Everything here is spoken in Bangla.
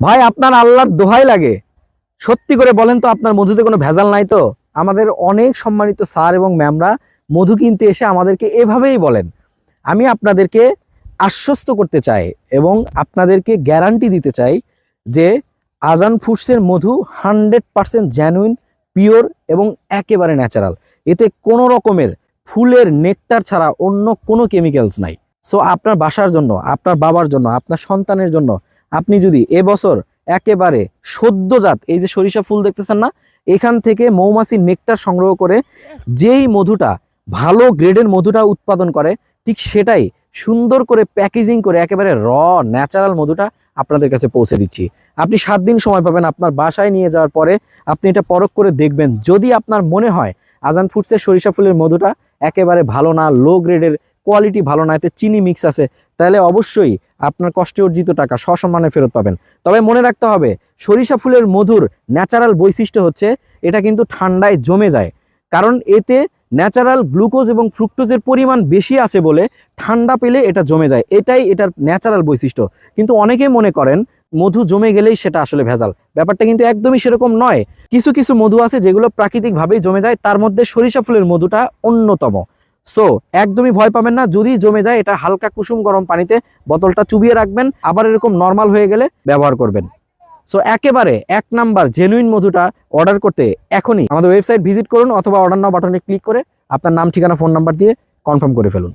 ভাই আপনার আল্লাহর দোহাই লাগে, সত্যি করে বলেন তো আপনার মধুতে কোনো ভেজাল নাই তো? আমাদের অনেক সম্মানিত স্যার এবং ম্যামরা মধু কিনতে এসে আমাদেরকে এভাবেই বলেন। আমি আপনাদেরকে আশ্বস্ত করতে চাই এবং আপনাদেরকে গ্যারান্টি দিতে চাই যে আজান ফুডসের মধু 100% জেনুইন, পিওর এবং একেবারে ন্যাচারাল। এতে কোনো রকমের ফুলের নেকটার ছাড়া অন্য কোনো কেমিক্যালস নাই। সো আপনার বাসার জন্য, আপনার বাবার জন্য, আপনার সন্তানের জন্য আপনি যদি এবছর একেবারে সদ্যজাত এই যে সরিষা ফুল দেখতেছেন না, এখান থেকে মৌমাছির নেকটার সংগ্রহ করে যেই মধুটা ভালো গ্রেডের মধুটা উৎপাদন করে, ঠিক সেটাই সুন্দর করে প্যাকেজিং করে একেবারে ন্যাচারাল মধুটা আপনাদের কাছে পৌঁছে দিচ্ছি। আপনি 7 দিন সময় পাবেন আপনার বাসায় নিয়ে যাওয়ার পরে। আপনি এটা পরখ করে দেখবেন, যদি আপনার মনে হয় আজান ফুডসের সরিষা ফুলের মধুটা একেবারে ভালো না, লো গ্রেডের, কোয়ালিটি ভালো না, এতে চিনি মিক্স আছে, তাহলে অবশ্যই আপনার কষ্টে অর্জিত টাকা সসম্মানে ফেরত পাবেন। তবে মনে রাখতে হবে, সরিষা ফুলের মধুর ন্যাচারাল বৈশিষ্ট্য হচ্ছে এটা কিন্তু ঠান্ডায় জমে যায়, কারণ এতে ন্যাচারাল গ্লুকোজ এবং ফ্রুক্টোজের পরিমাণ বেশি আছে বলে ঠান্ডা পেলে এটা জমে যায়, এটাই এটার ন্যাচারাল বৈশিষ্ট্য। কিন্তু অনেকেই মনে করেন মধু জমে গেলেই সেটা আসলে ভেজাল, ব্যাপারটা কিন্তু একদমই সেরকম নয়। কিছু কিছু মধু আছে যেগুলো প্রাকৃতিকভাবেই জমে যায়, তার মধ্যে সরিষা ফুলের মধুটা অন্যতম। সো একদমই ভয় পাবেন না, যদি জমে যায় এটা হালকা কুসুম গরম পানিতে বোতলটা চুবিয়ে রাখবেন, আবার এরকম নর্মাল হয়ে গেলে ব্যবহার করবেন। সো একেবারে 1 নাম্বার জেনুইন মধুটা অর্ডার করতে এখনই আমাদের ওয়েবসাইট ভিজিট করুন অথবা অর্ডার নাও বাটনে ক্লিক করে আপনার নাম, ঠিকানা, ফোন নাম্বার দিয়ে কনফার্ম করে ফেলুন।